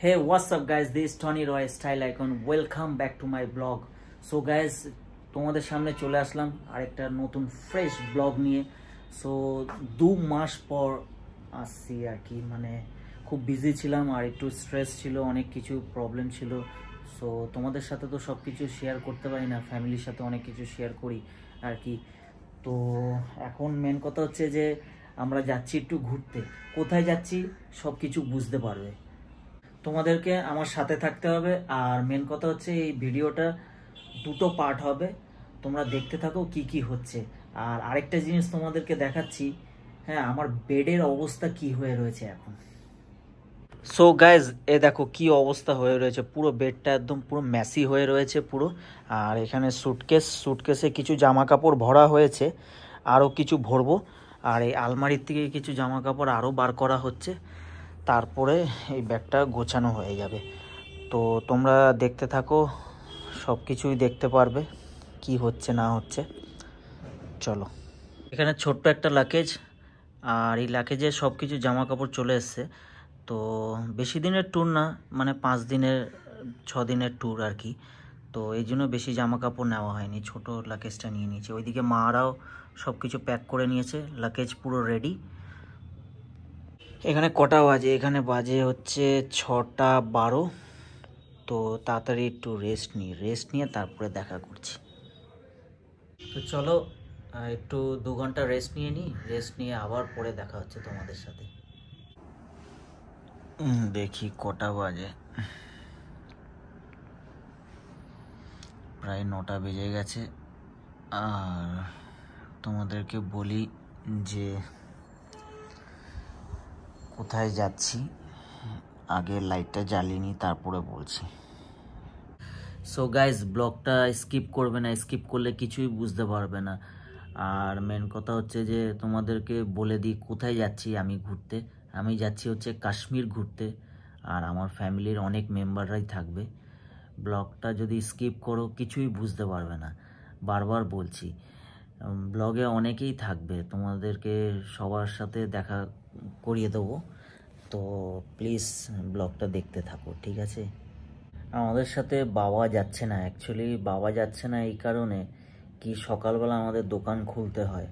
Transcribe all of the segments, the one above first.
Hey, what's up guys, this is Tony Roy Style Icon. Welcome back to my blog. So guys, তোমাদের সামনে চলে আসলাম আরেকটা নতুন fresh blog নিয়ে। So 2 মাস পর আসছি আর কি, মানে খুব বিজি ছিলাম আর একটু স্ট্রেস ছিল, অনেক কিছু প্রবলেম ছিল। সো তোমাদের সাথে তো সব কিছু শেয়ার করতে পারি না, ফ্যামিলির সাথে অনেক কিছু শেয়ার করি আর কি। তো এখন মেন কথা হচ্ছে যে আমরা যাচ্ছি একটু ঘুরতে। কোথায় যাচ্ছি সব কিছু বুঝতে পারবে, তোমাদেরকে আমার সাথে থাকতে হবে। আর মেন কথা হচ্ছে এই ভিডিওটা দুটো পার্ট হবে, তোমরা দেখতে থাকো কি কি হচ্ছে। আর আরেকটা জিনিস তোমাদেরকে দেখাচ্ছি, হ্যাঁ, আমার বেডের অবস্থা কি হয়ে রয়েছে এখন। সো গাইজ, এ দেখো কি অবস্থা হয়ে রয়েছে, পুরো বেডটা একদম পুরো ম্যাসি হয়ে রয়েছে পুরো। আর এখানে সুটকেসে কিছু জামা কাপড় ভরা হয়েছে, আরও কিছু ভরবো। আর এই আলমারির থেকে কিছু জামা কাপড় আরও বার করা হচ্ছে, তারপরে এই ব্যাগটা গোছানো হয়ে যাবে। তো তোমরা দেখতে থাকো, সব কিছুই দেখতে পারবে কি হচ্ছে না হচ্ছে। চলো, এখানে ছোট্ট একটা লাগেজ, আর এই লাগেজে সব কিছু জামা কাপড় চলে এসছে। তো বেশি দিনের ট্যুর না, মানে 5 দিনের 6 দিনের ট্যুর আর কি। তো এই জন্য বেশি জামা কাপড় নেওয়া হয়নি, ছোট লাগেজটা নিয়ে নিয়েছে। ওইদিকে মারাও সব কিছু প্যাক করে নিয়েছে, লাগেজ পুরো রেডি। এখানে কটা বাজে? এখানে বাজে হচ্ছে 6টা 12। তো তাড়াতাড়ি একটু রেস্ট নিয়ে তারপরে দেখা করছি। তো চলো একটু 2 ঘন্টা রেস্ট নিয়ে আবার পরে দেখা হচ্ছে তোমাদের সাথে। দেখি কটা বাজে, প্রায় 9টা বেজে গেছে। আর তোমাদেরকে বলি যে কোথায় যাচ্ছি, আগে লাইটটা জ্বালিয়ে নিই তারপরে বলছি। সো গাইজ, ব্লগটা স্কিপ করবে না, স্কিপ করলে কিছুই বুঝতে পারবে না। আর মেন কথা হচ্ছে যে তোমাদেরকে বলে দিই কোথায় যাচ্ছি আমি ঘুরতে। আমি যাচ্ছি হচ্ছে কাশ্মীর ঘুরতে, আর আমার ফ্যামিলির অনেক মেম্বাররাই থাকবে। ব্লগটা যদি স্কিপ করো কিছুই বুঝতে পারবে না, বারবার বলছি। ব্লগে অনেকেই থাকবে, তোমাদেরকে সবার সাথে দেখা করিয়ে দেবো। তো প্লিজ ব্লগটা দেখতে থাকো, ঠিক আছে? আমাদের সাথে বাবা যাচ্ছে না, অ্যাকচুয়ালি বাবা যাচ্ছে না এই কারণে কি, সকালবেলা আমাদের দোকান খুলতে হয়,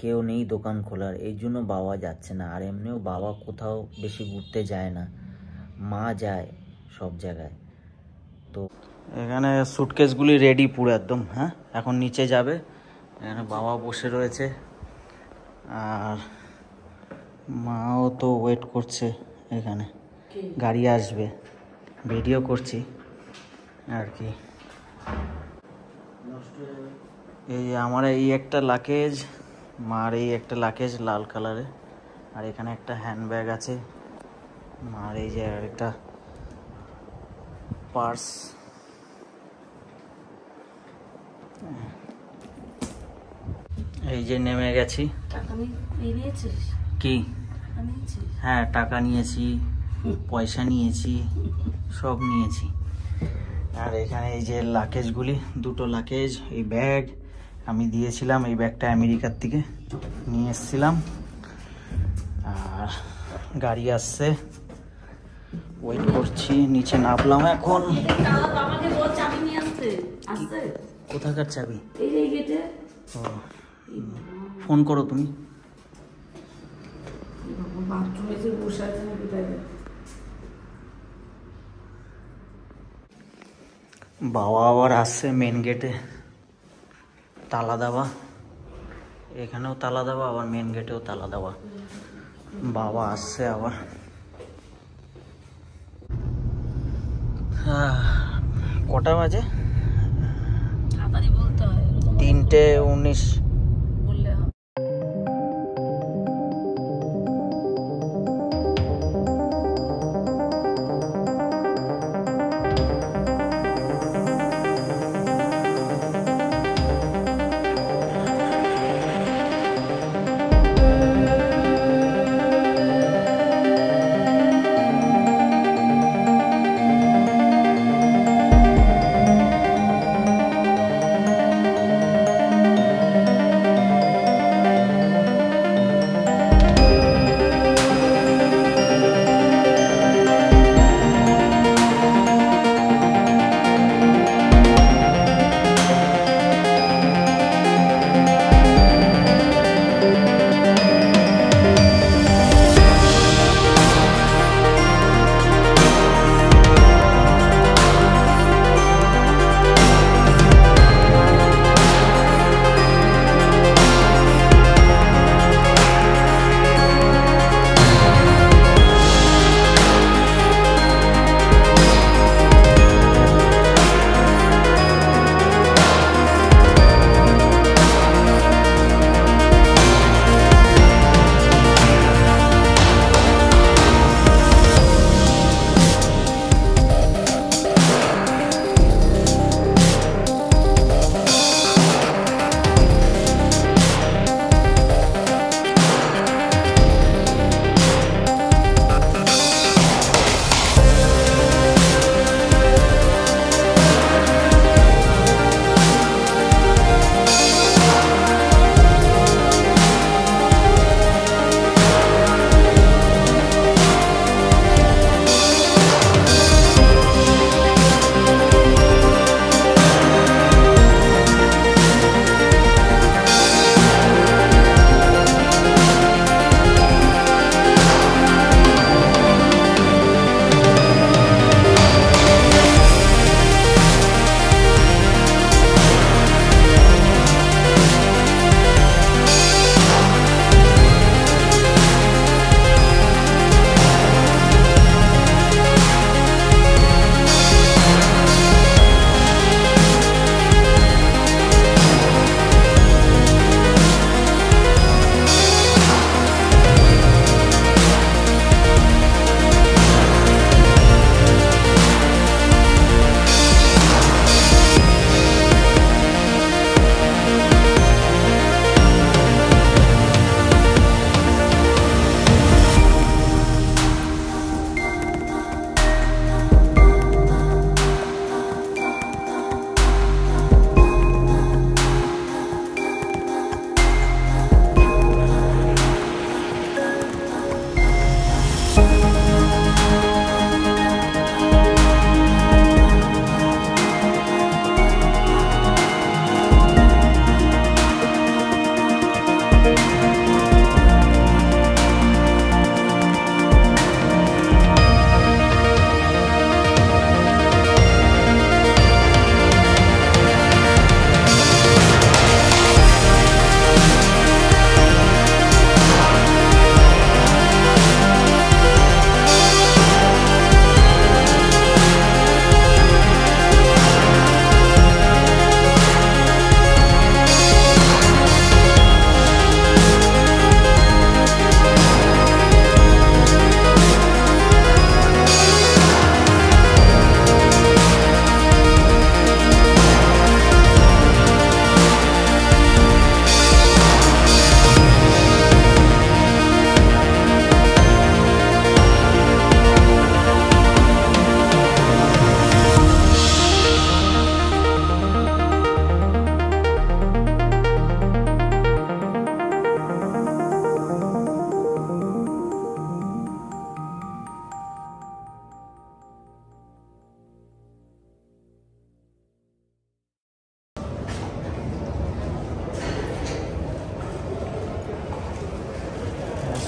কেউ নেই দোকান খোলার, এই জন্য বাবা যাচ্ছে না। আর এমনিও বাবা কোথাও বেশি ঘুরতে যায় না, মা যায় সব জায়গায়। তো এখানে সুটকেসগুলি রেডি পুরো একদম, হ্যাঁ, এখন নিচে যাবে। এখানে বাবা বসে রয়েছে, আর মাও তো ওয়েট করছে, এখানে গাড়ি আসবে, ভিডিও করছি আর কি। এই আমার এই একটা লাগেজ, মার এই একটা লাগেজ লাল কালারের, আর এখানে একটা হ্যান্ডব্যাগ আছে মার, এই যে একটা পার্স। এই যে নেমে গেছি। কি? হ্যাঁ, টাকা নিয়েছি, পয়সা নিয়েছি, সব নিয়েছি। আর এখানে এই যে লাগেজগুলি, 2টো লাগেজ, এই ব্যাগ আমি দিয়েছিলাম, এই ব্যাগটা আমেরিকার থেকে নিয়ে এসেছিলাম। আর গাড়ি আসছে, ওয়েট করছি, নিচে নামলাম এখন। কোথাকার চাবি? ও, ফোন করো তুমি। বাবা আবার আসছে মেন গেটে, তালা দেওয়া, এখানেও তালা দেওয়া, আবার মেন গেটেও তালা দেওয়া। বাবা আসছে আবার। কটা বাজে? 3:19।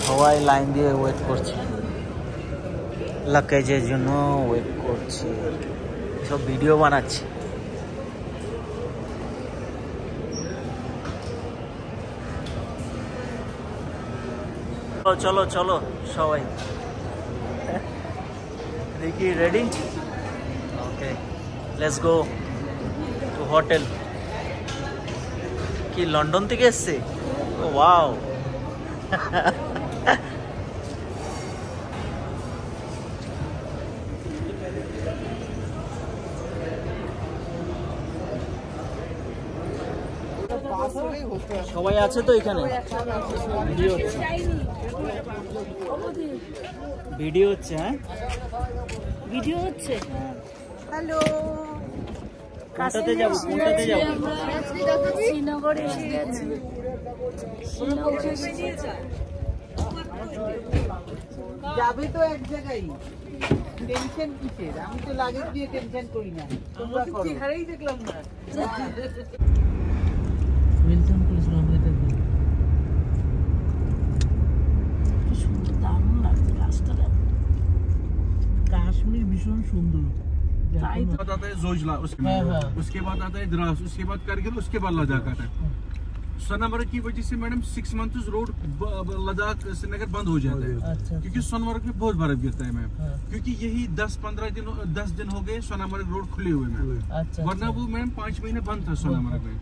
সবাই লাইন দিয়ে ওয়েট করছে, লাগেজের জন্য ওয়েট করছে, সব ভিডিও বানাচ্ছে। চলো চলো সবাই, দেখি ready? Okay, let's go to hotel. কি লন্ডন থেকে এসছে? ওয়াও। সবাই আছে তো এখানে? ভিডিও হচ্ছে, ভিডিও হচ্ছে। হ্যাঁ ভিডিও হচ্ছে। হ্যালো, কোনটাতে যাবো? কোনটাতে যাবো? শ্রীনগর এসে গেছি। যাবে তো এক জায়গায়, টেনশন কিসের? আমি তো লাগেজ দিয়ে টেনশন করি না, তোমরা করো। চেহারাই দেখলাম না। ওয়েলকাম করেছিলাম এটা দিয়ে। কি সুন্দর, দারুণ লাগছে রাস্তাটা। काश्मीर भीषण सुंदर आता है जोजिला, उसके बाद आता है द्रास, उसके बाद करगिल, उसके बाद लद्दाख आता है। सोनमर्ग की वजह से madam 6 months road Ladakh Srinagar बंद हो जाता है, क्योंकि सोनमर्ग में बहुत बर्फ गिरता है मैम। क्योंकि यही 10 दिन हो गए सोनमर्ग रोड खुले हुए मैम, वरना वो मैम 5 महीने बंद था सोनमर्ग में।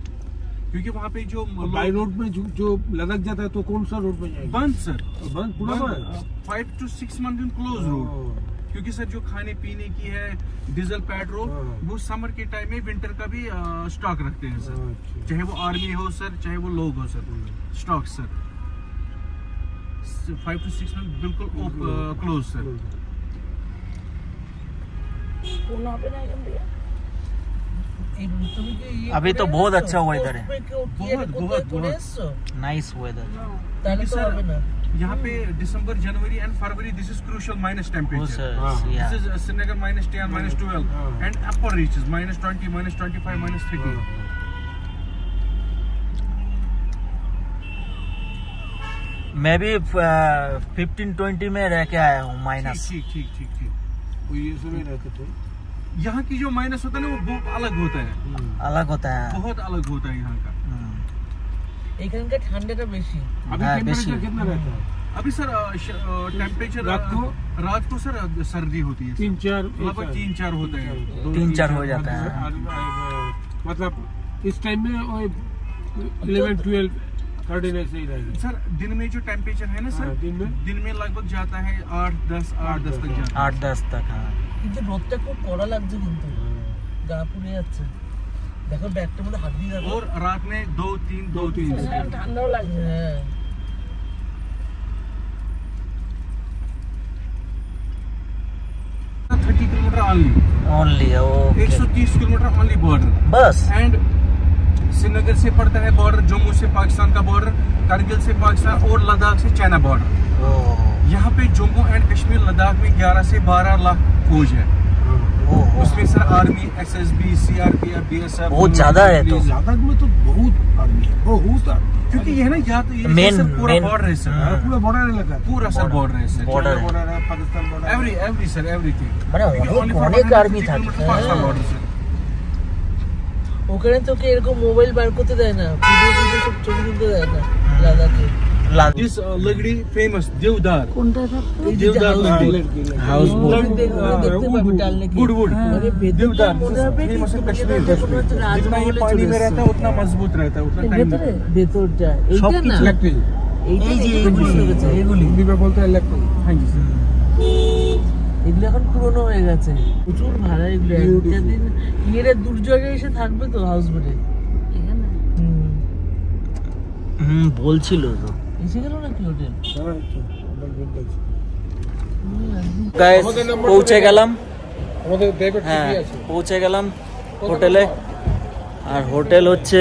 क्योंकि वहाँ पे जो बाई रोड में जो लद्दाख जाता है तो कौन सा रोड में जाएगा? बंद सर, बंद पूरा 5 to 6 months क्लोज रोड। क्योंकि सर जो खाने पीने की है, डीजल पेट्रोल, वो समर के टाइम में विंटर का भी स्टॉक रखते हैं सर। चाहे वो आर्मी हो सर, चाहे वो लोग हो sir, stock sir 5 to 6 months बिल्कुल क्लोज सर। अभी तो बहुत अच्छा वेदर है, बहुत नाइस वेदर। यहाँ पे December, January and February, this is crucial minus temperature. This is Srinagar -10, -12 and upper reaches -20, -25, -30। मैं भी 15-20 में रह के आया हूँ माइनस। ठीक। वो ये सब रहते थे। यहाँ की जो माइनस होता है ना, वो बहुत अलग होता है, अलग होता है, बहुत अलग होता है यहाँ का। এখানকার ঠান্ডাটা বেশি। अभी टेम्परेचर कितना रहता है? अभी सर टेम्परेचर रात को सर सर्दी होती है, 3-4 3-4 होता है, 3-4 हो जाता है। मतलब इस टाइम में 11-12 13 ऐसे ही रहेगा सर। दिन में जो टेम्परेचर है ना सर, दिन में लगभग जाता है 8-10 तक जाता है, 8-10 तक। हाँ, কিন্তু রোদটা খুব কড়া লাগছে, কিন্তু গা পুড়ে যাচ্ছে। देखो बैगটার মধ্যে হাত দিয়ে রাখো। और रात में 2-3 ঠান্ডাও লাগছে। হ্যাঁ, 30 kilometre only 130 kilometre only border बस। एंड श्रीनगर से पड़ता है बॉर्डर, जम्मू से पाकिस्तान का बॉर्डर, करगिल से पाकिस्तान और लद्दाख से चाइना बॉर्डर। यहाँ पे जम्मू एंड कश्मीर लद्दाख में 11 से 12 लाख फौज है। उसमें sir army, SSB, CRPF, BSF बहुत ज्यादा है। तो लद्दाख में तो बहुत आर्मी है, बहुत आर्मी। क्योंकि ये ना या तो ये मेन पूरा बॉर्डर है सर, पूरा बॉर्डर लगा, पूरा सर बॉर्डर है सर, बॉर्डर है Pakistan border, every sir everything. অনেক আর্মি থাকে पाकिस्तान बॉर्डर सर। ওখানে তোকে এরকম মোবাইল বার করতে দেয় না, ভিডিও সব ছবি তুলতে দেয় না লাদাখে। This लकड़ी फेमस देवदार, কোনটা থাকতো? देवदार हाउस बोट, দেখতে পাবে ডালনে কি वुड देवदार फेमस है कश्मीर। जितना ये पानी में रहता है उतना मजबूत रहता है, उतना टाइम ভেতরটা এইটা না, इलेक्ट्रिक। এই যে এগুলি हिंदी में बोलते हैं इलेक्ट्रिक। हाँ जी सर। এগুলো এখন পুরনো হয়ে গেছে, প্রচুর ভাড়া এগুলো। একদিন ইয়ের দুর্যোগে এসে থাকবে তো হাউস বোটে এখানে। বলছিল তো। এসে গেল নাকি হোটেল? গাইস পৌঁছে গেলাম, হ্যাঁ পৌঁছে গেলাম হোটেলে। আর হোটেল হচ্ছে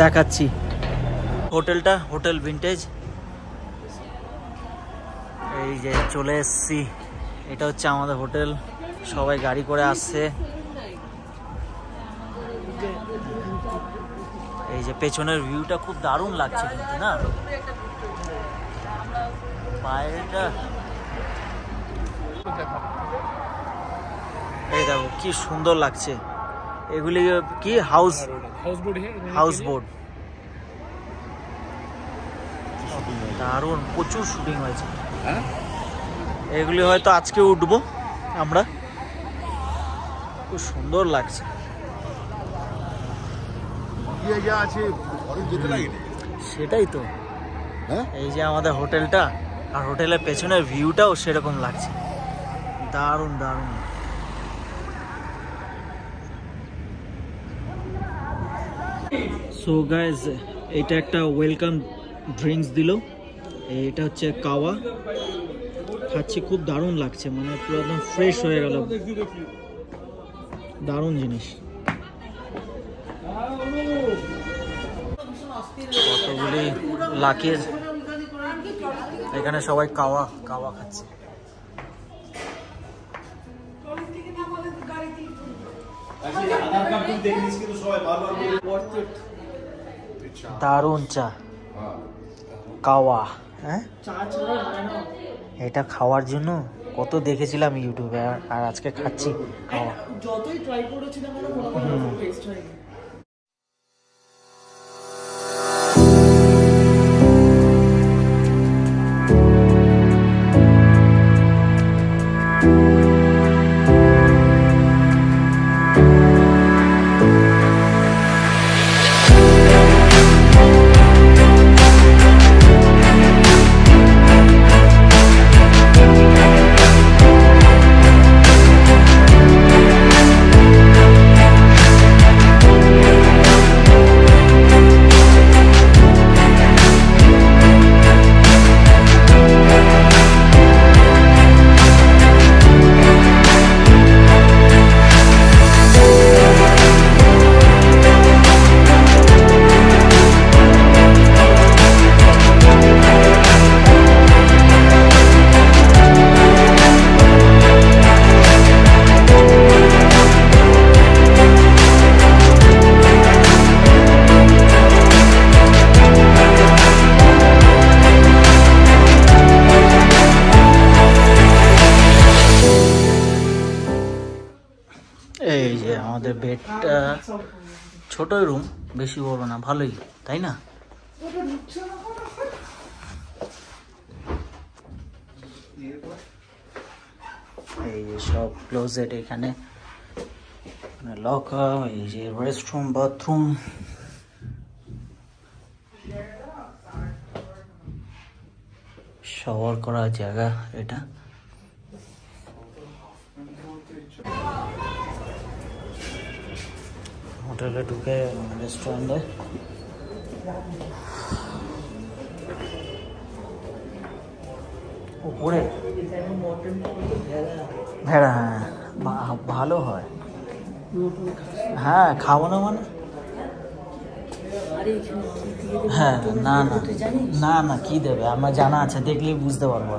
দেখাচ্ছি হোটেলটা, হোটেল ভিন্টেজ। এই যে চলে এসছি, এটা হচ্ছে আমাদের হোটেল। সবাই গাড়ি করে আসছে। এই যে পেছনের ভিউটা খুব দারুণ লাগছে কিন্তু না। বাইরেটা এই দেখো কি সুন্দর লাগছে। এগুলি কি হাউস বোট দারুণ, প্রচুর শুটিং হয়েছে। এগুলি হয়তো আজকে উঠবো আমরা, খুব সুন্দর লাগছে। সেটাই তো, এই যে আমাদের হোটেলটা, আর হোটেলের পেছনের ভিউটাও সেরকম লাগছে, দারুণ দারুণ। সো গাইজ, এটা একটা ওয়েলকাম ড্রিঙ্কস দিল, এটা হচ্ছে কাওয়া। খাচ্ছি, খুব দারুণ লাগছে, মানে পুরো একদম ফ্রেশ হয়ে গেল, দারুণ জিনিস। কতগুলি লাকের, এখানে সবাই কাওয়া খাচ্ছে। দারুণ চা, কাওয়া। হ্যাঁ, এটা খাওয়ার জন্য কত দেখেছিলাম ইউটিউবে, আর আজকে খাচ্ছি কাওয়া। যতই ট্রাই করেছিলাম টেস্ট হয়নি। এই যে আমাদের বেডটা, ছোটই রুম, বেশি বড় না, ভালোই, তাই না? এই যে সব ক্লোজেট এখানে, লকার, এই যে রেস্টরুম, বাথরুম, শাওয়ার করার জায়গা এটা। হোটেলে ঢুকে রেস্টুরেন্টে উপরে ভেড়া, হ্যাঁ ভালো হয়। হ্যাঁ, খাওয়ানো মানে হ্যাঁ, না না না না, কি দেবে আমার জানা আছে, দেখলেই বুঝতে পারবো।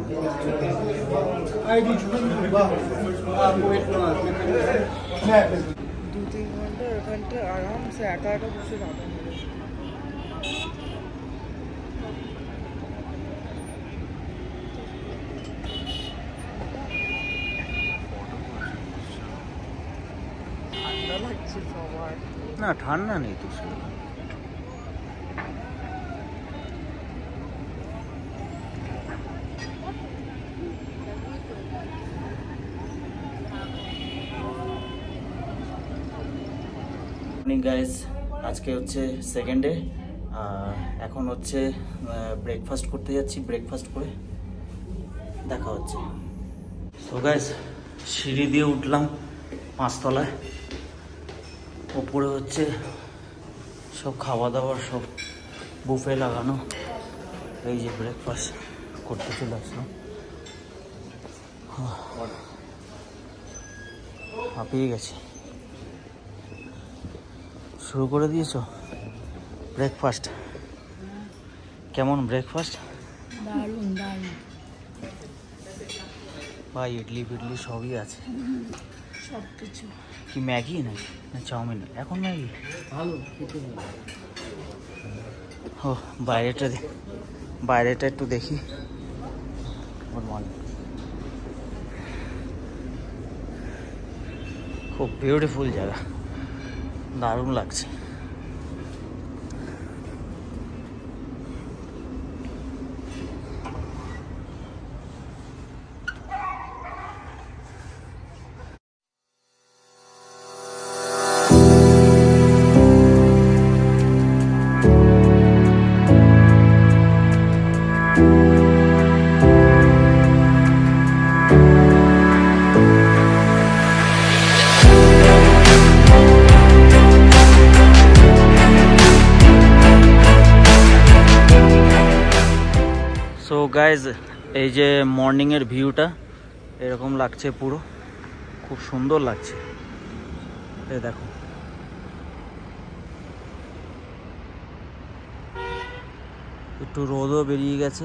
ঘন্টা আরামসে একা বসে যাবে। ঠান্ডা লাগছে সবার। না, ঠান্ডা নেই তো। গাইস, আজকে হচ্ছে সেকেন্ড ডে, এখন হচ্ছে ব্রেকফাস্ট করতে যাচ্ছি। ব্রেকফাস্ট করে দেখা হচ্ছে। সো গাইস, সিঁড়ি দিয়ে উঠলাম 5 তলায়, ওপরে হচ্ছে সব খাওয়া দাওয়ার সব বুফে লাগানো। এই যে ব্রেকফাস্ট করতে চলে আসলাম, হাঁপিয়ে গেছি। শুরু করে দিয়েছো ব্রেকফাস্ট? কেমন ব্রেকফাস্ট? দারুণ দারুণ। বা ইডলি ফিডলি সবই আছে, সব কিছু। কি ম্যাগি না চাউমিন? এখন ম্যাগি ভালো খেতে ভালো। ও, বাইরেটা একটু দেখি। Good morning. খুব বিউটিফুল জায়গা, দারুণ লাগছে। সো গাইজ, এই যে মর্নিং এর ভিউটা এরকম লাগছে, পুরো খুব সুন্দর লাগছে। এই দেখো, একটু রোদও বেরিয়ে গেছে।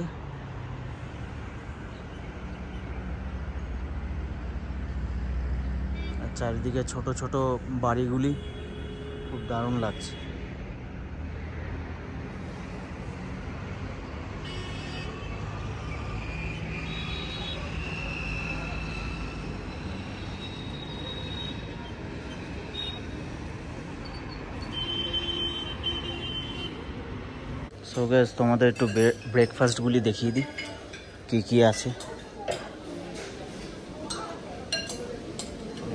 আর চারিদিকে ছোট ছোট বাড়িগুলি, খুব দারুণ লাগছে। সো গাইস, তোমাদের একটু ব্রেকফাস্টগুলি দেখিয়ে দিই কি কি আছে।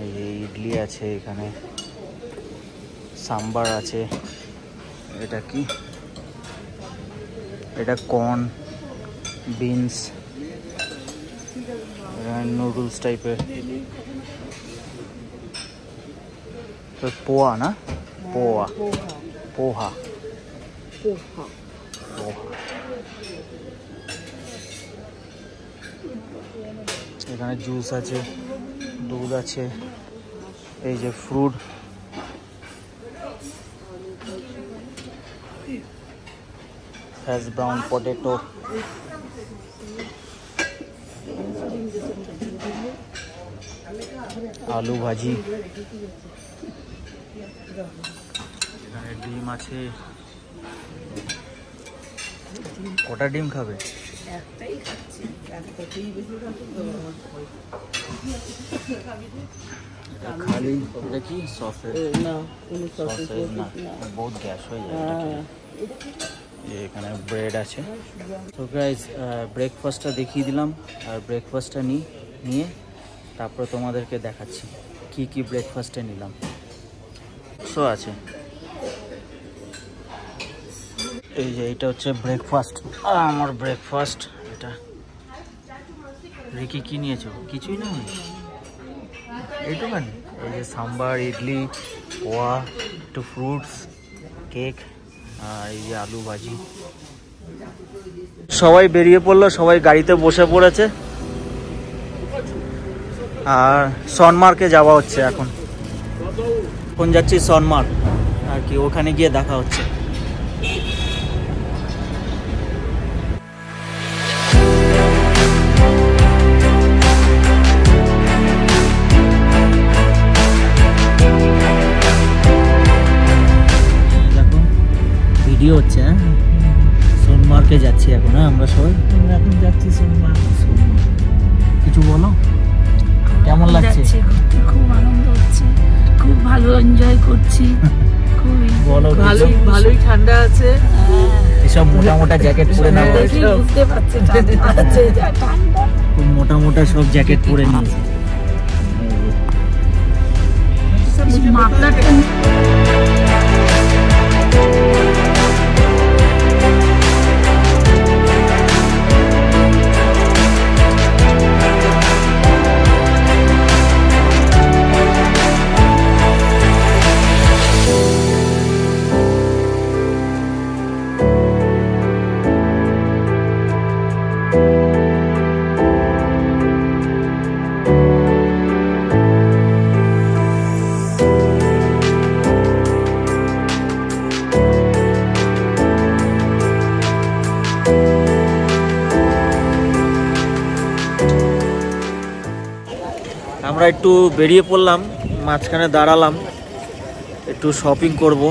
এই যে ইডলি আছে, এখানে সাম্বার আছে, এটা কি, এটা কর্ন, বিনস, নুডলস টাইপের, তো পোহা না, পোহা পোহা এখানে জুস আছে, দুধ আছে, এই যে ফ্রুট, হ্যাশ ব্রাউন পটেটো, আলু ভাজি, এখানে ডিম আছে। কটা ডিম খাবে? খালি এটা কি সসেজ? না, সসেজ না, বহুত গ্যাস হয়ে যায়। এখানে ব্রেড আছে। তো গাইজ, ব্রেকফাস্টটা দেখিয়ে দিলাম, আর ব্রেকফাস্টটা নিয়ে তারপরে তোমাদেরকে দেখাচ্ছি কি কি ব্রেকফাস্টে নিলাম। সো আছে, এই যে এটা হচ্ছে ব্রেকফাস্ট, আমার ব্রেকফাস্ট এটা। রিকি কি নিয়েছো? কিছুই না, এইটুখানি। এই যে সাম্বার, ইডলি, পোহা, একটু ফ্রুটস, কেক, আর এই যে আলু ভাজি। সবাই বেরিয়ে পড়লো, সবাই গাড়িতে বসে পড়েছে, আর সনমার্কে যাওয়া হচ্ছে এখন যাচ্ছি সনমার্ক আর কি, ওখানে গিয়ে দেখা হচ্ছে। ভিডিও হচ্ছে, হ্যাঁ, সোনমার্কে যাচ্ছি এখন। হ্যাঁ, আমরা সবাই এখন যাচ্ছি সোনমার্গ। কিছু বলো, কেমন লাগছে? খুব আনন্দ হচ্ছে, খুব ভালো এনজয় করছি। খুবই বলো, ভালোই ঠান্ডা আছে। এসব মোটা মোটা জ্যাকেট পরে নাও, বুঝতে পারছি ঠান্ডা আছে, ঠান্ডা খুব মোটা মোটা সব জ্যাকেট পরে নিয়েছে। মাফলারটা আমরা একটু বেরিয়ে পড়লাম, মাঝখানে দাঁড়ালাম, একটু শপিং করব।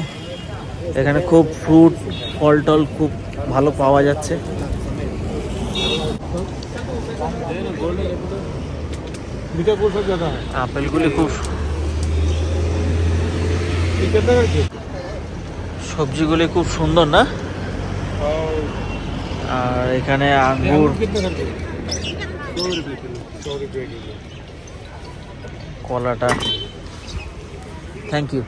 এখানে খুব ফ্রুট, ফল টল খুব ভালো পাওয়া যাচ্ছে। मीठा कौन सा ज्यादा है? আপেলগুলি খুব, ये कितना करके? সবজিগুলি খুব সুন্দর না? और আর এখানে আঙ্গুর, कितना करके? 100 रुपए किलो। 100 रुपए किलो। কলাটা। Thank you.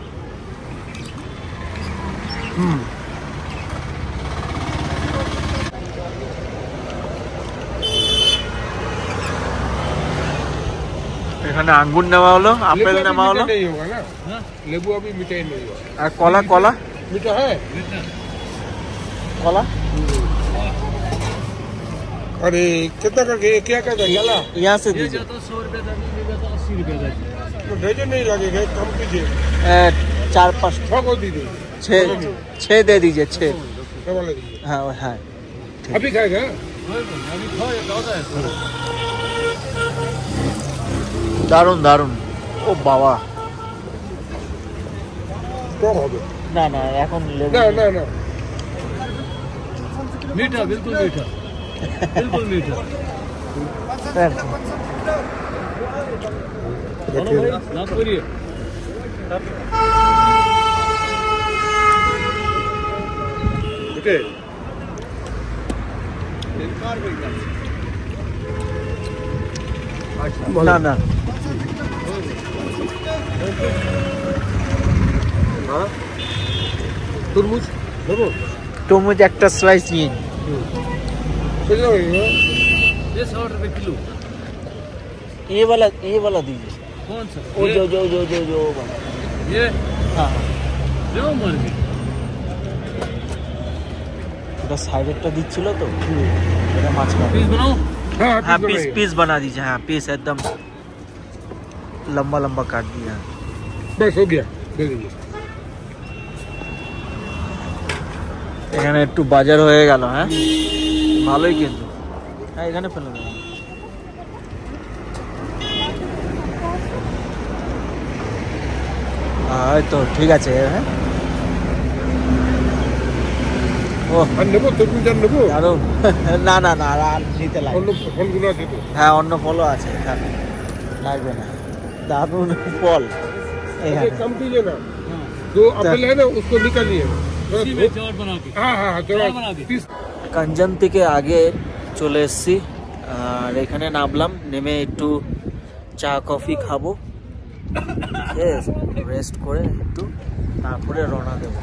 এখানে আঙ্গুর নেওয়া হলো, আপেল নেওয়া হলো, नहीं होगा ना? नींबू अभी मीठा ही नहीं होगा। আর কলা, কলা मीठा है? কলা अरे कितना करके? क्या कहता है? गला? यहाँ से दीजिए। 100 रुपए का नहीं देगा तो 80 रुपए का। तो डजन नहीं लगेगा, कम कीजिए। 4-5 6 को दीजिए। 6 दे दीजिए, 6। क्या वाला दीजिए? हाँ हाँ अभी खाएगा? अभी खाओ, ये ताजा है। দারুন দারুন। ও বাবা, तो होगा। না না এখন লেবু ना ना ना। मीठा, बिल्कुल मीठा, बिल्कुल मीठा। नागपुरी है। ओके। না না तरबूज देखो। তরমুজ একটা স্লাইস নিন। कितना लगेगा? ये 100 रुपए किलो। ये वाला दीजिए। कौन सा? वो जो वाला। ये हाँ जो मर गई। এটা সাইডেরটা দিচ্ছিল তো, এটা মাঝখানে। पीस बनाओ। हाँ हाँ पीस पीस बना दीजिए। हाँ पीस एकदम लंबा लंबा काट दिया। बस हो गया, दे दीजिए। এখানে একটু বাজার হয়ে গেল। হ্যাঁ ভালোই কিন্তু। হ্যাঁ এখানে ফেলে দেবো। হ্যাঁ তো ঠিক আছে। হ্যাঁ ও আর নেবো তরমুজ আর নেবো? দারুন। না না না আর নিতে লাগবে। অন্য ফলগুলো আছে তো? হ্যাঁ অন্য ফলও আছে এখানে, লাগবে না। দারুন ফল এখানে। अरे कम कीजिए ना। जो एप्पल है ना उसको निकालिए। इसी में चाट बना के। हाँ हाँ हाँ चाट बना के। पीस। কাঞ্জান থেকে আগে চলে এসেছি, আর এখানে নামলাম, নেমে একটু চা কফি খাবো, রেস্ট করে একটু তারপরে রওনা দেব।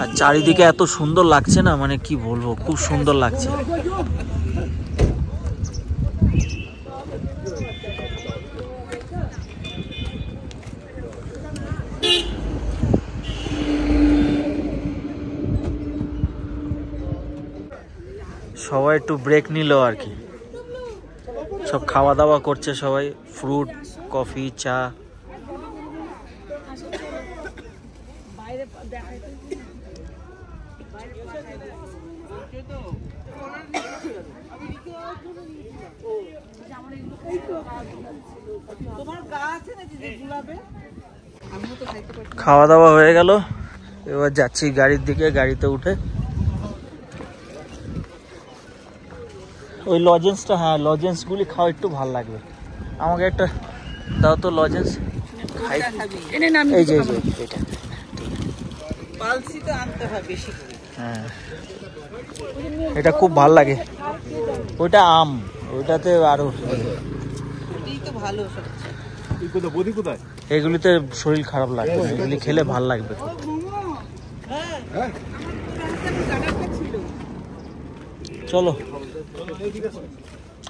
আর চারিদিকে এত সুন্দর লাগছে না, মানে কি বলবো, খুব সুন্দর লাগছে। সবাই একটু ব্রেক নিল আর কি, সব খাওয়া দাওয়া করছে সবাই, ফ্রুট কফি চা। খাওয়া দাওয়া হয়ে গেল, এবার যাচ্ছি গাড়ির দিকে, গাড়িতে উঠে। ওই লজেন্সটা, হ্যাঁ লজেন্সগুলি খাওয়া একটু ভালো লাগবে। আমাকে একটা দাও তো লজেন্স খাই। এই যে এটা হ্যাঁ, এটা খুব ভালো লাগে। ওইটা আম, ওইটাতে আরো এগুলিতে শরীর খারাপ লাগবে না, এগুলি খেলে ভাল লাগবে। চলো,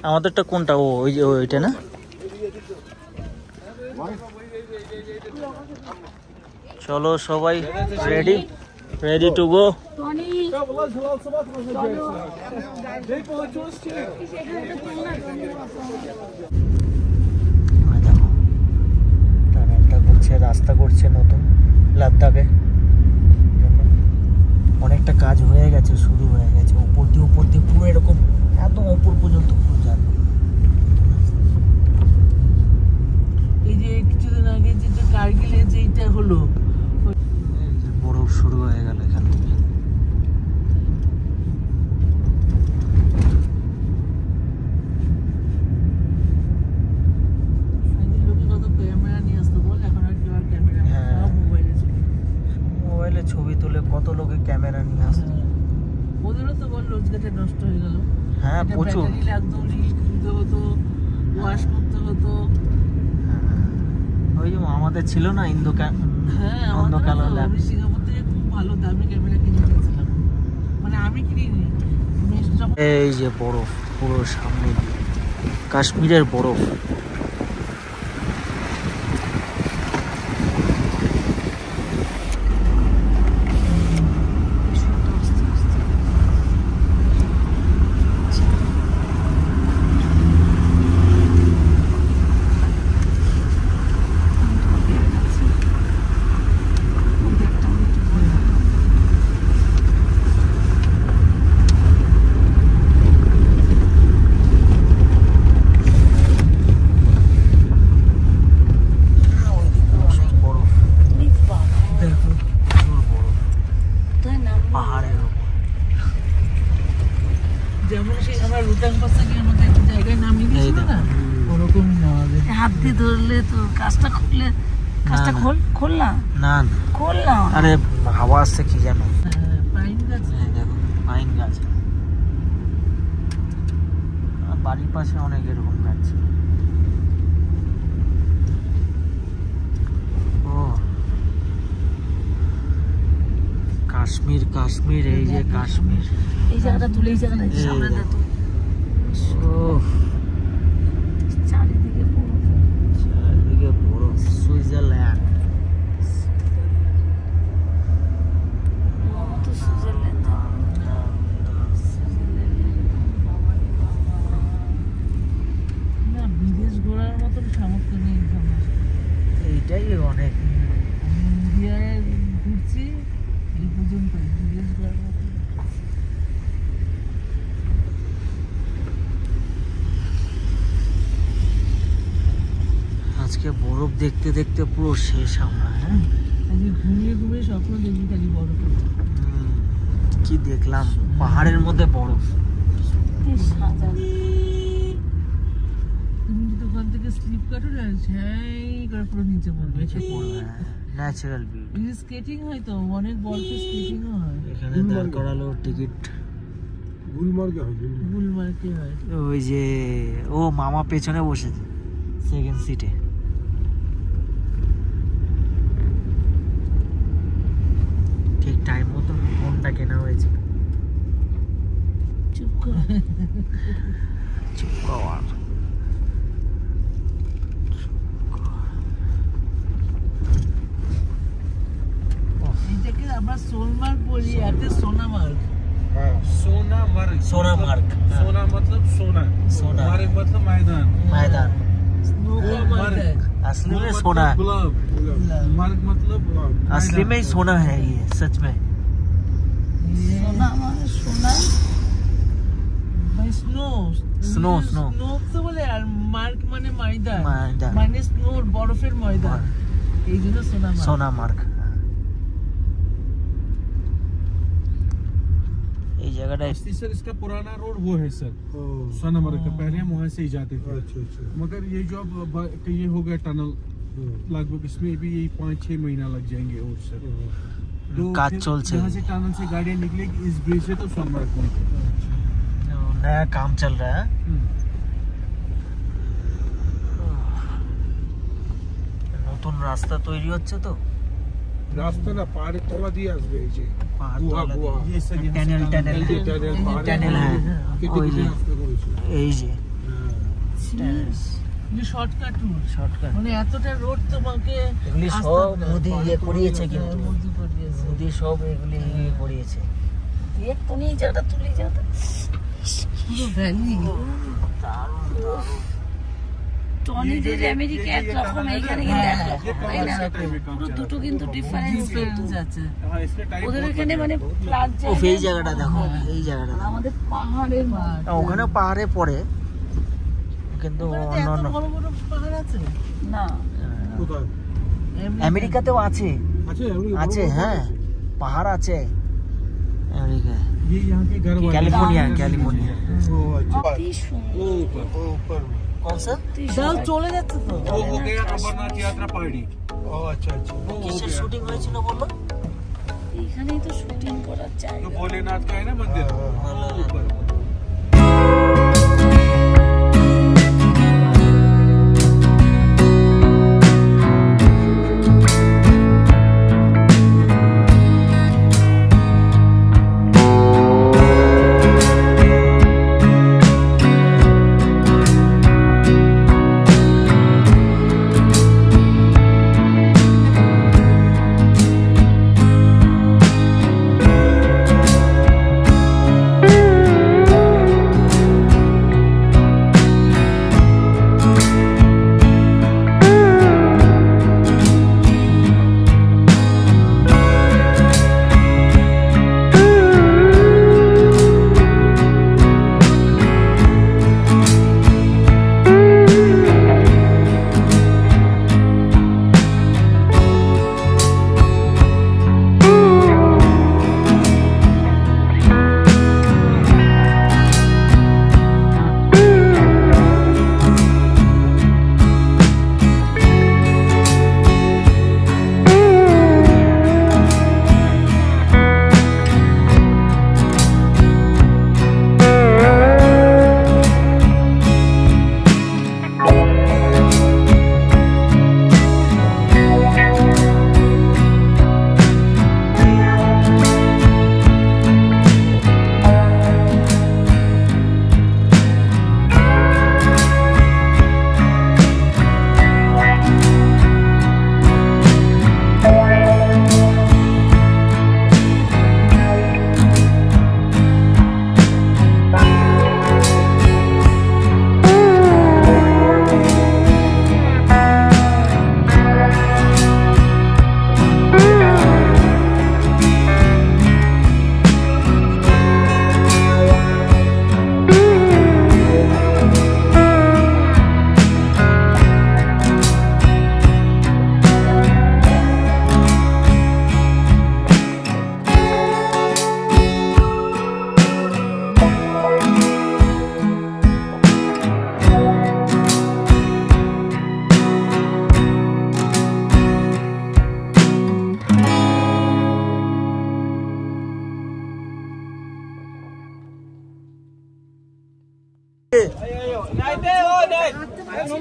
আমাদেরটা কোনটা? ও ওই যে ওইটা না? চলো সবাই রেডি টু গো। রাস্তা করছে নতুন লাদাখে, অনেকটা কাজ হয়ে গেছে, শুরু হয়ে গেছে। উপর দিয়ে পুরো এরকম একদম উপর পর্যন্ত পুরো যাবে। এই যে কিছুদিন আগে যে কার্গিলের যেটা হলো, বরফ শুরু হয়ে গেল এখান থেকে। কত লোকে ক্যামেরা নিয়ে আসছে। ওদেরও তো বল রোজগারটা নষ্ট হয়ে গেল। হ্যাঁ প্রচুর একদম কিনতে হতো, ওয়াশ করতে হতো। ওই যে আমাদের ছিল না হ্যাঁ অন্ধকালো আমি সিঙ্গাপুর থেকে খুব ভালো দামি ক্যামেরা কিনে নিয়েছিলাম, মানে আমি কিনিনি। এই যে বরফ পুরো সামনে দিয়ে, কাশ্মীরের বরফ। যেমন সেই আমরা রুটাং পাসে গিয়ে আমাদের একটা জায়গায় নামিয়ে দিয়েছিল না, ওরকমই নামা যায়। হাত দিয়ে ধরলে তো কাজটা খুললে, কাজটা খুললাম না খুললাম। আরে হাওয়া আসছে কি জানো, পাইন গাছ। দেখো পাইন গাছ, বাড়ির পাশে অনেক এরকম গাছ। ও কাশ্মীর, কাশ্মীর, এই যে কাশ্মীর। এই জায়গাটা তুলে, এই জায়গাটা সামনেটা তুলে। ও চারিদিকে বরফ, চারিদিকে বরফ। সুইজারল্যান্ড, তো সুইজারল্যান্ড না, বিদেশ ঘোরার মতন সামর্থ্য নেই আমার। এইটাই অনেক। আমি ইন্ডিয়ায় ঘুরছি এই পর্যন্ত, বিদেশ ঘোরার মতন। আজকে বরফ দেখতে দেখতে পুরো শেষ আমরা। হ্যাঁ আজকে ঘুমিয়ে ঘুমিয়ে স্বপ্ন দেখি খালি বরফের। কি দেখলাম, পাহাড়ের মধ্যে বরফ। কি সাজানো। তুমি যদি ওখান থেকে স্লিপ কাটো না, সেই করে পুরো নিচে পড়বে। Natural beauty. স্কেটিং হয় তো, অনেক বরফে স্কেটিংও হয়। এখানে দাঁড় করালো টিকিট। গুলমার্গে হয়। ওই যে ও মামা পেছনে বসেছে সেকেন্ড সিটে। ঠিক টাইম মতো ফোনটা কেনা হয়েছে। চুপ কর, চুপ কর। এইটাকে আমরা সোনমার্গ বলি, এতে সোনামার্গ। सोनामर्ग, सोनामर्ग। सोना मतलब सोना, सोना। मार्ग मतलब मैदान, मैदान। स्नो का मार्ग है। असली में सोना, गुलाब, मार्ग मतलब असली में ही सोना है ये, सच में। সোনা মানে সোনা, भाई स्नो स्नो, स्नो। स्नो তো বলে, আর মার্গ মানে ময়দান, ময়দান। মানে স্নো বরফের ময়দান, এই জন্য সোনামার্গ। सोनामर्ग। এই জায়গাটা सर इसका पुराना रोड वो है सर, सोनामर्ग का। पहले हम वहाँ से ही जाते थे। मगर ये जो अब ये हो गया टनल, लगभग इसमें भी यही 5-6 महीना लग जाएंगे और सर। तो काज फिर चलছে। यहाँ से टनल से गाड़ियाँ निकलेगी इस ब्रिज से, तो सोनामर्ग पहुँचेगी। नया काम चल रहा है। নতুন রাস্তা তৈরি হচ্ছে তো। রাস্তা না, পাহাড়ের তলা দিয়ে আসবে। এই যে গুহা, গুহা, ये सर यहाँ से टनल, टनल टनल, है। टनल है। কেটে ওই কেটে যে রাস্তা করেছে। এই যে যে শর্টকাট রুট, শর্টকাট। মানে এতটা রোড তোমাকে এগুলি আসতে সব হবে না। মোদি ইয়ে করিয়েছে, কিন্তু মোদি করিয়েছে। মোদি সব এগুলি ইয়ে করিয়েছে। দেখ তুমি এই জায়গাটা তুলে, এই জায়গাটা পুরো ভ্যালি। টনিদের আমেরিকা একরকম, এইখানে কিন্তু একরকম, তাই না? পুরো দুটো কিন্তু ডিফারেন্স আছে। हाँ, इसमें टाइप ওদের এখানে মানে ফ্ল্যাট ও এই জায়গা, জায়গাটা দেখো, এই জায়গাটা দেখো। আমাদের পাহাড়ের মাঠ। ওখানে পাহাড়ে পড়ে, কিন্তু ওখানে তো অন্য এত অন্য বড় বড় পাহাড় আছে। না কোথায় আমেরিকাতেও আছে, আছে? আছে হ্যাঁ, পাহাড় আছে আমেরিকায়। ये यहाँ के घर वाले। California, California. ও আচ্ছা, কি সুন্দর, ও ऊपर में। कौन सा? দাও চলে যাচ্ছে তো। वो हो गया अमरनाथ यात्रा पहाड़ी। ও আচ্ছা আচ্ছা। वो हो কিসের गया। শুটিং হয়েছিল বললো? এখানেই তো শুটিং করার জায়গা। तो भोलेनाथ का है ना मंदिर ऊपर।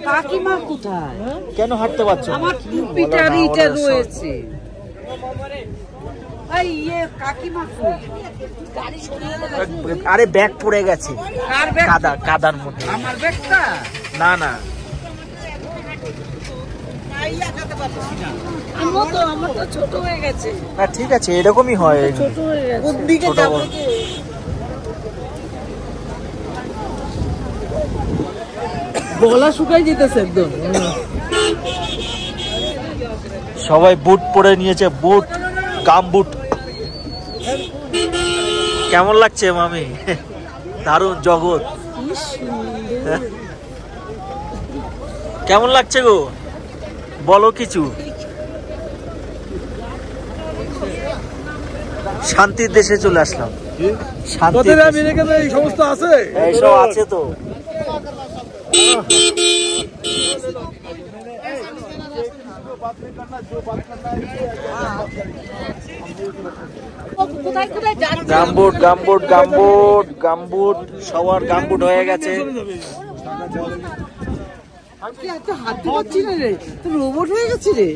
কাকিমা কোথায়? কেন হাঁটতে পারছো? আমার টুপিটার ইটা রয়েছে। আরে ব্যাগ পড়ে গেছে কাদার মধ্যে। আমার ব্যাগটা না না আমার তো ছোট হয়ে গেছে। না ঠিক আছে, এরকমই হয়। ছোট হয়ে গেছে। কোন দিকে যাবে? গলা শুকাই যেতেছে একদম। সবাই বুট পরে নিয়েছে, বুট, গাম বুট। কেমন লাগছে মামি? দারুণ জগৎ। কেমন লাগছে গো, বলো কিছু। শান্তির দেশে চলে আসলাম। এই সমস্ত আছে, এইসব আছে তো। গামবুট গামবুট গামবুট গামবুট, সবার গামবুট হয়ে গেছে। হাঁটতে পারছি না রে, তুই রোবট হয়ে গেছি রে।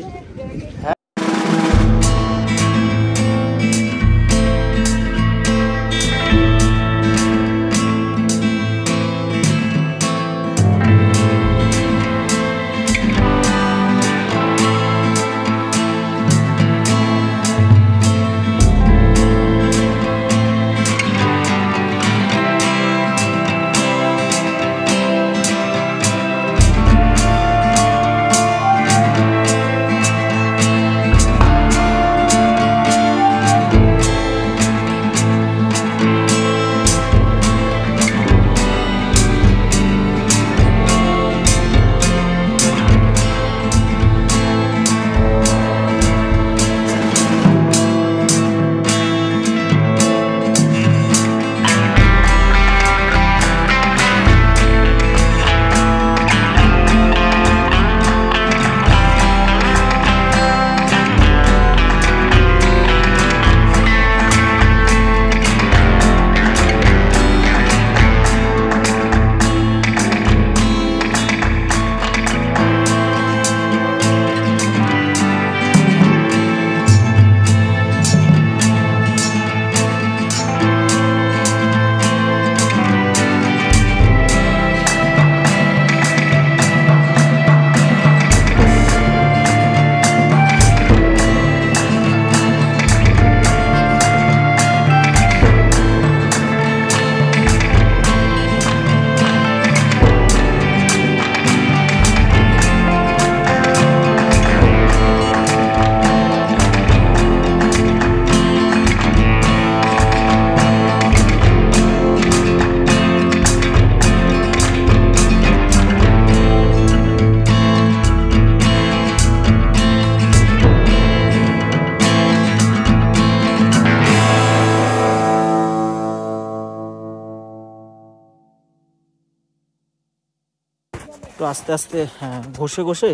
আস্তে আস্তে, হ্যাঁ ঘষে ঘষে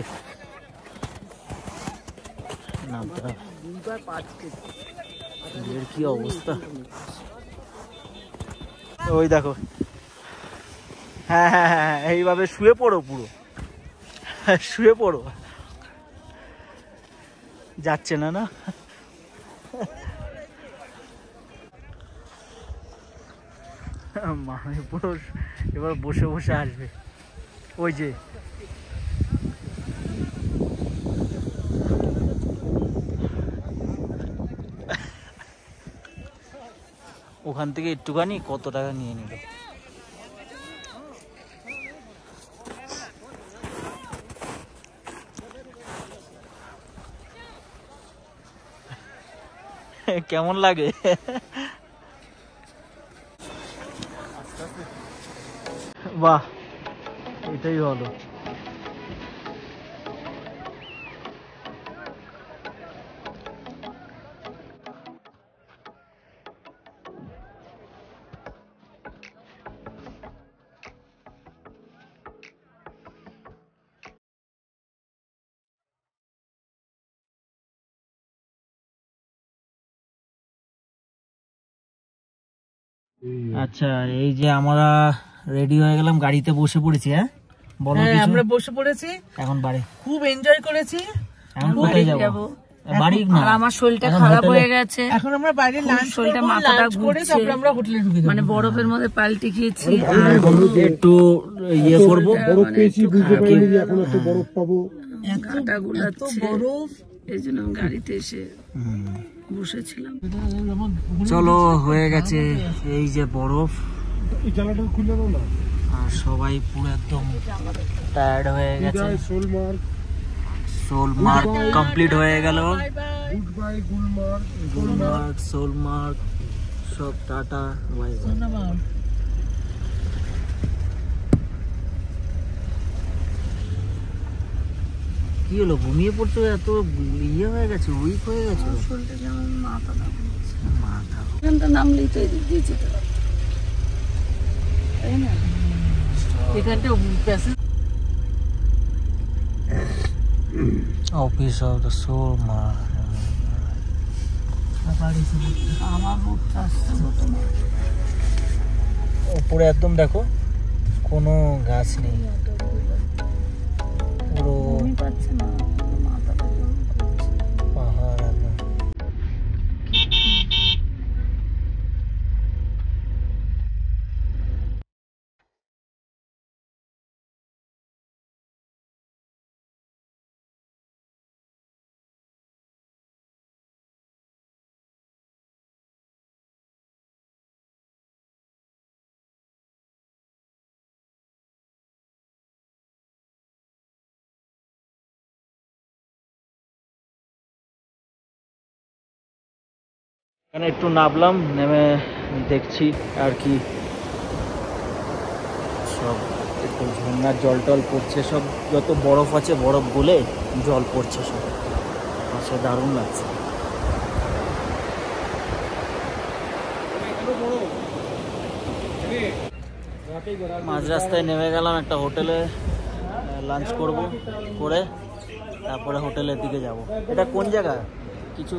নামতে হবে। কি অবস্থা, ওই দেখো। হ্যাঁ হ্যাঁ হ্যাঁ, এইভাবে শুয়ে পড়ো, পুরো শুয়ে পড়ো। যাচ্ছে না না, মানে পুরো এবার বসে বসে আসবে। ওই যে ওখান থেকে একটুখানি কত টাকা নিয়ে নিল। কেমন লাগে? বাহ, এটাই হলো। আচ্ছা, এই যে আমরা রেডি হয়ে গেলাম, গাড়িতে বসে পড়েছি। হ্যাঁ বলো, আমরা বসে পড়েছি এখন বাড়ি। খুব এনজয় করেছি। এখন কোথায় যাবো? বাড়ি না, আর আমার শরীরটা খারাপ হয়ে গেছে। এখন আমরা বাইরে লাঞ্চ শরীরটা মাথাটা করে তারপর আমরা হোটেলে ঢুকে মানে বরফের মধ্যে পাল্টে খেয়েছি। একটু ইয়ে করবো, বরফ পেয়েছি, বুঝতে পারিনি যে এখন একটু বরফ পাবো। কাঁটা গুলাচ্ছে, বরফ। এই জন্য গাড়িতে এসে বসেছিলাম। চলো হয়ে গেছে এই যে বরফ, এই জায়গাটা খুলে দাও না। আর সবাই পুরো একদম টায়ার্ড হয়ে গেছে। সোলমার্গ, সোলমার্গ কমপ্লিট হয়ে গেল। গুড বাই গুলমার্গ, গুলমার্গ, সোলমার্গ সব টাটা বাই বাই। কি হলো, ঘুমিয়ে পড়ছো? এত ইয়ে হয়ে গেছে, উইক হয়ে গেছে শরীরটা যেমন মাথাটা ঘুরছে। মাথা। এখানটা নামলেই তো এদিক দিয়ে যেতে হবে, তাই না? এখানটা প্যাসেজ অফিস অফ দ্য সোলমার্গ। আমার মুখটা আসছে তোমার উপরে একদম দেখো, কোনো গাছ নেই, পুরো ঘুমই পাচ্ছে না, মাথাটা কেমন করছে। পাহাড় একদম। এখানে একটু নামলাম, নেমে দেখছি আর কি সব একটু ঝর্ণার জল টল পড়ছে, সব যত বরফ আছে বরফ গলে জল পড়ছে সব, আচ্ছা দারুণ লাগছে। মাঝ রাস্তায় নেমে গেলাম একটা হোটেলে, লাঞ্চ করব, করে তারপরে হোটেলের দিকে যাব। এটা কোন জায়গা কিছু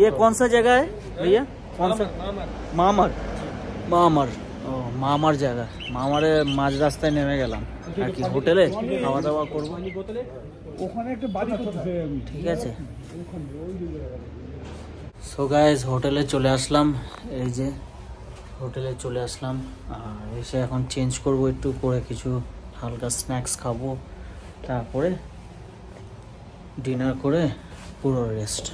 ये कौन सा जगह है भैया? कौन सा? मामर। मामर, ও মামার জায়গা। মামারে মাঝ রাস্তায় নেমে গেলাম আর কি, হোটেলে খাওয়া দাওয়া করবো। ওখানে একটা বাড়ি করতেছে, ঠিক আছে। সো গাইস, হোটেলে চলে আসলাম, এই যে হোটেলে চলে আসলাম। আর এসে এখন চেঞ্জ করব একটু, করে কিছু হালকা স্ন্যাক্স খাবো, তারপরে ডিনার করে পুরো রেস্ট।